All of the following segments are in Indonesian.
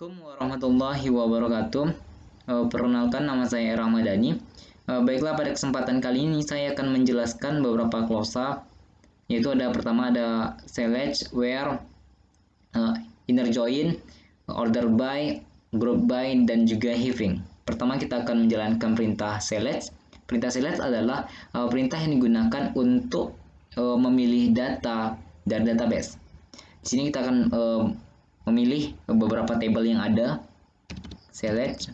Assalamualaikum warahmatullahi wabarakatuh. Perkenalkan, nama saya Ramadhani. Baiklah, pada kesempatan kali ini saya akan menjelaskan beberapa glosa, yaitu pertama ada select, where, inner join, order by, group by, dan juga having. Pertama kita akan menjalankan perintah select. Perintah select adalah perintah yang digunakan untuk memilih data dari database. Di sini kita akan memilih beberapa table yang ada. Select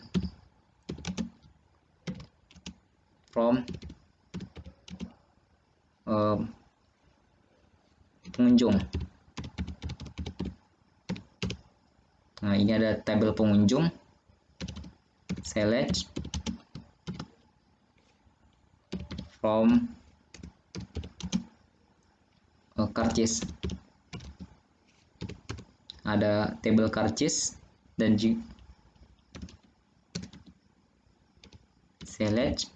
from pengunjung. Nah, ini ada tabel pengunjung. Select from cartridge. Ada tabel cartridge dan juga select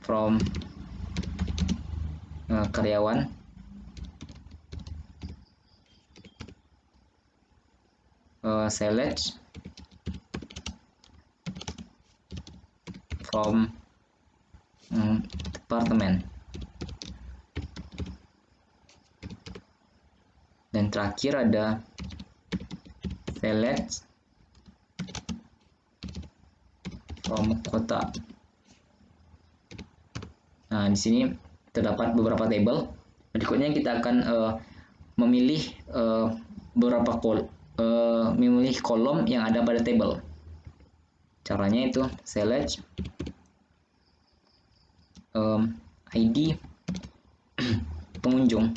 from karyawan. Select from department. Dan terakhir ada select from kota. Nah, di sini terdapat beberapa table. Berikutnya kita akan memilih memilih kolom yang ada pada table. Caranya itu select ID pengunjung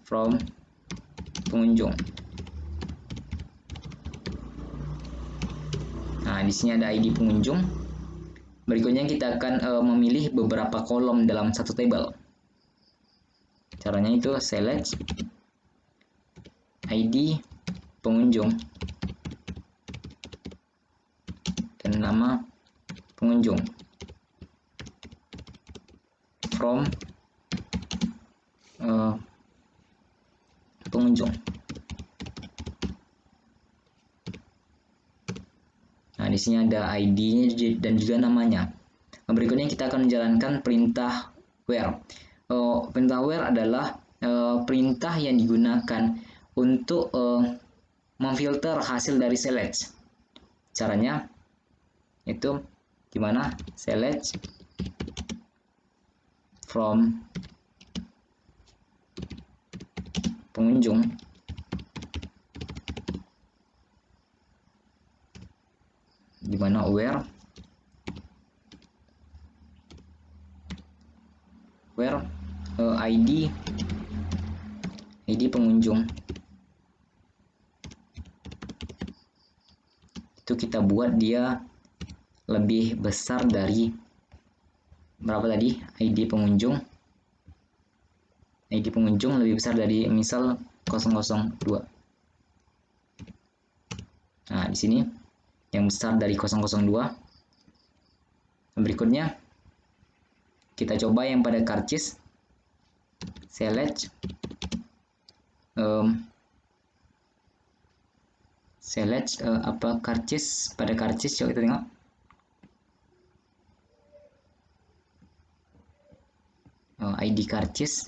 from pengunjung. Nah, di sini ada ID pengunjung. Berikutnya kita akan memilih beberapa kolom dalam satu table. Caranya itu select ID pengunjung dan nama pengunjung from pengunjung. Nah, di sini ada ID-nya dan juga namanya. Berikutnya kita akan menjalankan perintah where. Perintah where adalah perintah yang digunakan untuk memfilter hasil dari select. Caranya itu gimana? Select from pengunjung dimana where ID pengunjung itu kita buat dia lebih besar dari berapa tadi? ID pengunjung lebih besar dari misal 002. Nah, di sini yang besar dari 002. Berikutnya kita coba yang pada cartridge. Select cartridge. Pada cartridge coba kita tengok. ID cartridge.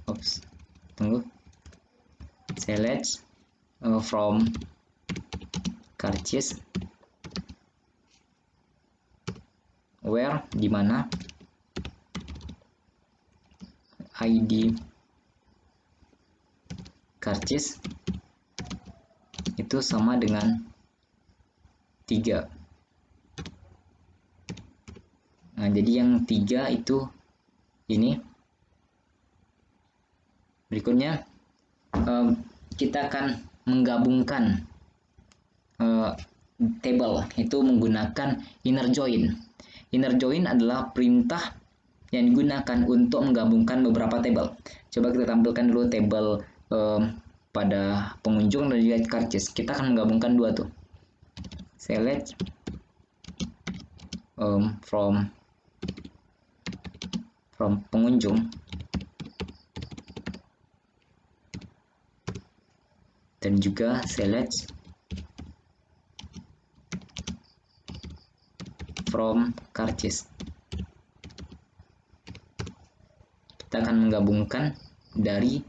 Oops, tunggu. Select from cartridge where dimana ID cartridge itu sama dengan 3. Nah, jadi yang 3 itu ini. Berikutnya kita akan menggabungkan table itu menggunakan inner join. Inner join adalah perintah yang digunakan untuk menggabungkan beberapa table. Coba kita tampilkan dulu table pada pengunjung dan juga karcis. Kita akan menggabungkan dua tuh. Select from pengunjung dan juga select from karcis. Kita akan menggabungkan dari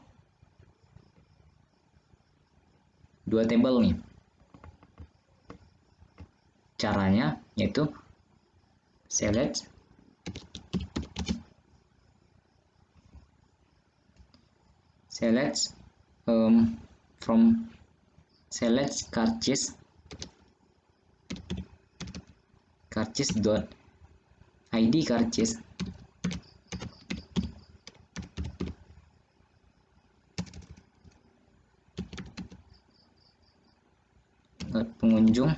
dua tabel nih. Caranya yaitu select from select karcis dot id karcis pengunjung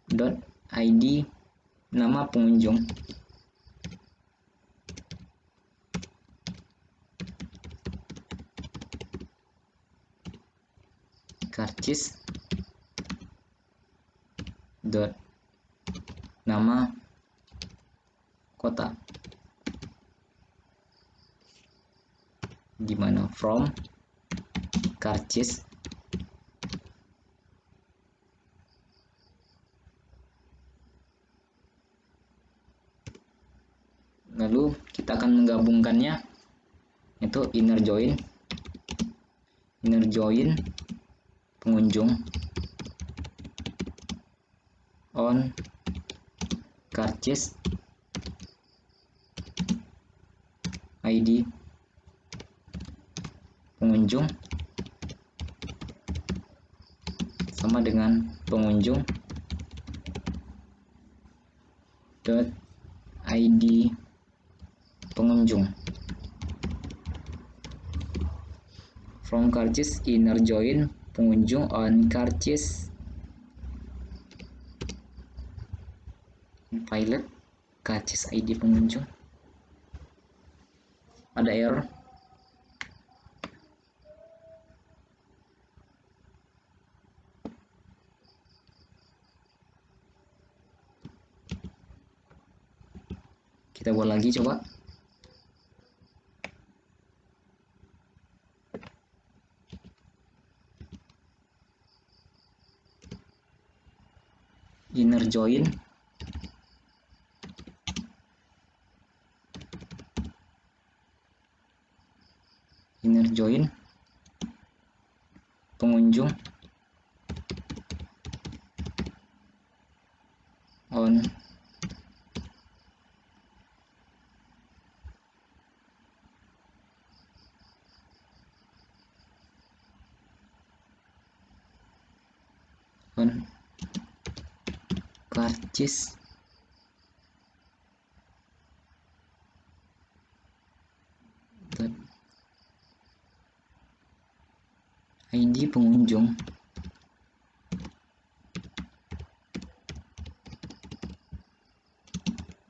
dot id nama pengunjung karcis dot nama kota, dimana from karcis lalu kita akan menggabungkannya itu inner join pengunjung on karcis id pengunjung sama dengan pengunjung dot id pengunjung from karcis inner join pengunjung on karcis pilot karcis id pengunjung. Ada error. Kita buat lagi coba. Inner join pengunjung on karcis ID pengunjung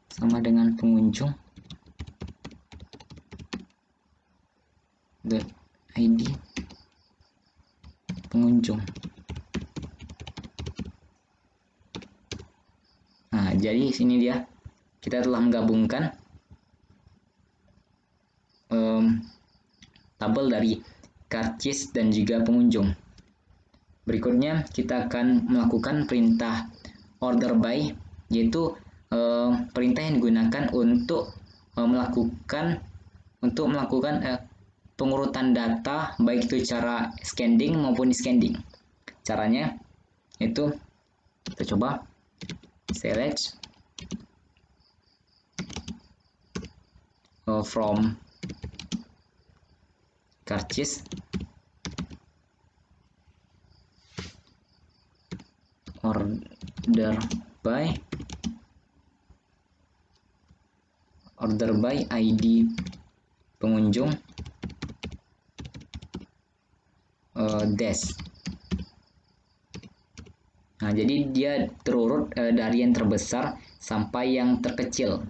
sama dengan pengunjung dot ID pengunjung. Nah, jadi sini dia kita telah menggabungkan tabel dari karcis dan juga pengunjung. Berikutnya kita akan melakukan perintah order by, yaitu perintah yang digunakan untuk melakukan pengurutan data baik itu cara scanning maupun scanning. Caranya itu kita coba select from karcis order by ID pengunjung dash. Nah, jadi dia terurut dari yang terbesar sampai yang terkecil.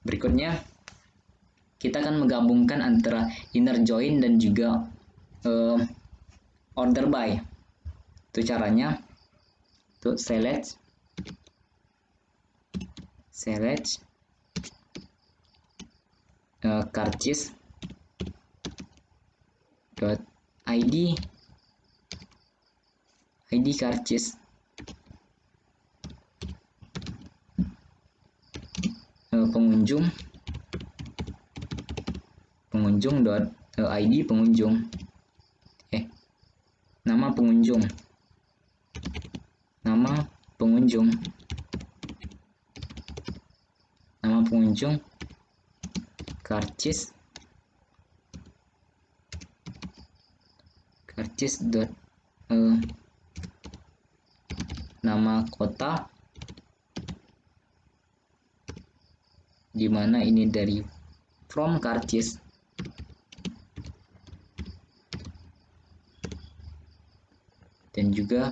Berikutnya kita akan menggabungkan antara inner join dan juga order by. Itu caranya. Tuh select cartridge dot id cartridge pengunjung dot id pengunjung nama pengunjung cartridge dot nama kota, dimana ini dari from cartridge, dan juga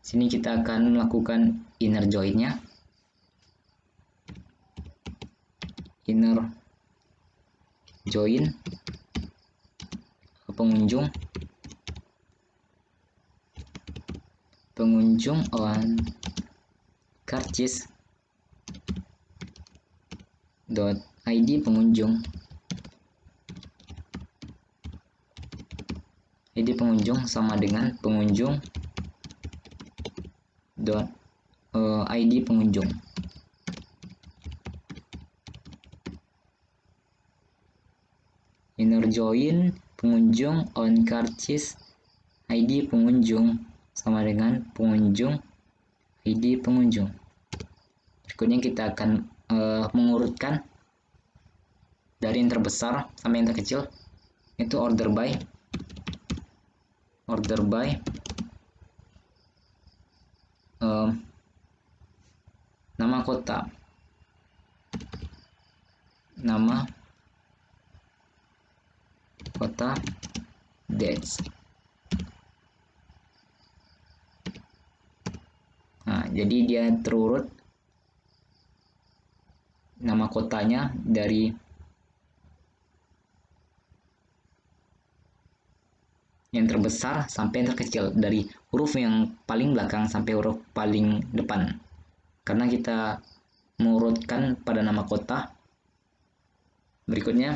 sini kita akan melakukan inner join-nya. Inner join pengunjung on cartridge dot id pengunjung sama dengan pengunjung dot id pengunjung. Inner join pengunjung on cartridge id pengunjung sama dengan pengunjung id pengunjung. Berikutnya kita akan mengurutkan dari yang terbesar sampai yang terkecil, itu order by nama kota, dates. Nah, jadi dia terurut nama kotanya dari yang terbesar sampai yang terkecil, dari huruf yang paling belakang sampai huruf paling depan. Karena kita mengurutkan pada nama kota. Berikutnya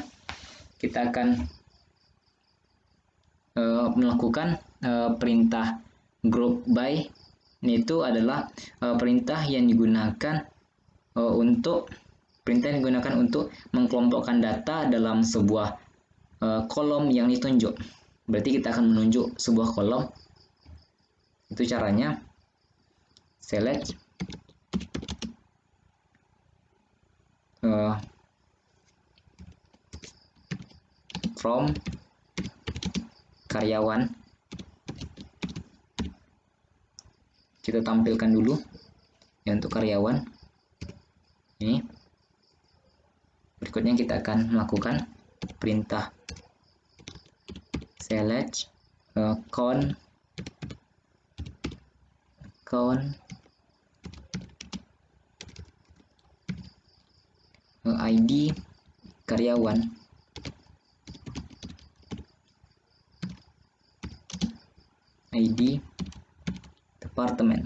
kita akan melakukan perintah group by. Itu adalah perintah yang digunakan untuk mengkelompokkan data dalam sebuah kolom yang ditunjuk. Berarti kita akan menunjuk sebuah kolom. Itu caranya. Select from karyawan. Kita tampilkan dulu ya untuk karyawan. Ini. Berikutnya kita akan melakukan perintah select count ID karyawan ID departemen.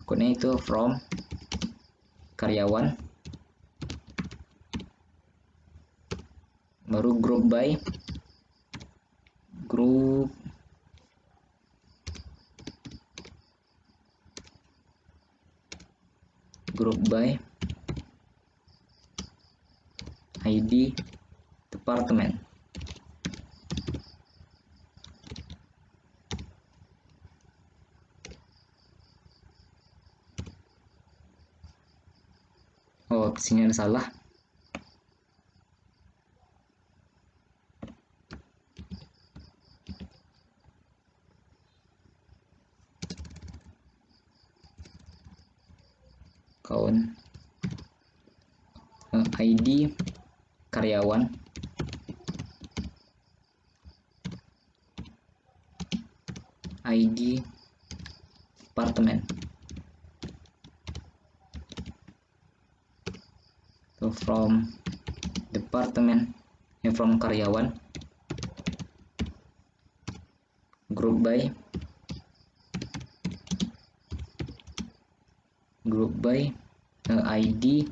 Berikutnya itu from karyawan, baru group by ID departemen. Oh, sini ada salah. Count ID karyawan ID department. So from department, from karyawan, group by ID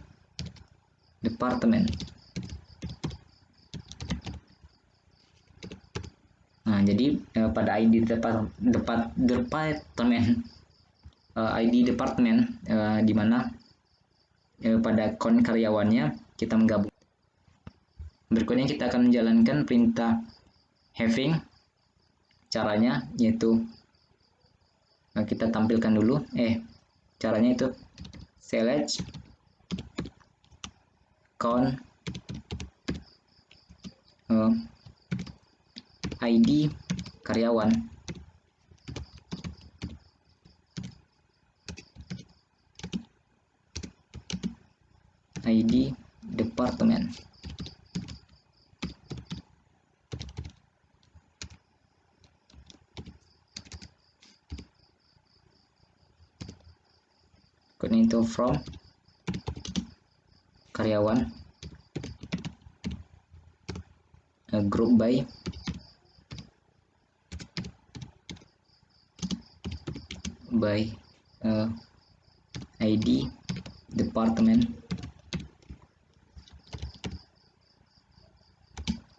department. Nah, jadi pada ID ID department di mana pada akun karyawannya kita menggabung. Berikutnya kita akan menjalankan perintah having. Caranya yaitu kita tampilkan dulu. Caranya itu select count ID karyawan ID department. Kemudian itu from karyawan, group by ID department.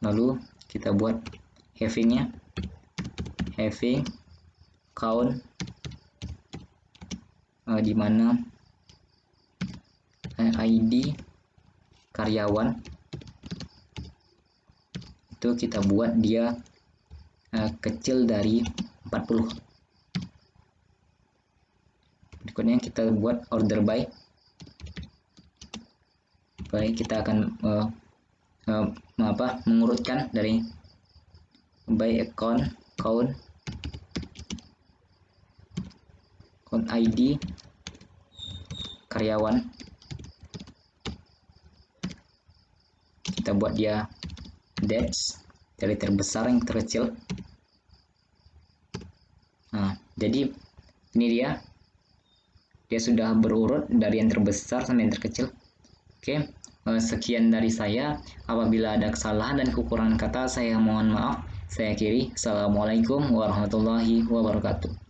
Lalu kita buat having-nya, having count di mana ID karyawan itu kita buat dia kecil dari 40. Berikutnya kita buat order by kita akan mengurutkan dari by account count ID karyawan, kita buat dia dash dari terbesar yang terkecil. Nah, jadi ini dia sudah berurut dari yang terbesar sampai yang terkecil. Oke, sekian dari saya. Apabila ada kesalahan dan kekurangan kata, saya mohon maaf. Saya akhiri. Assalamualaikum warahmatullahi wabarakatuh.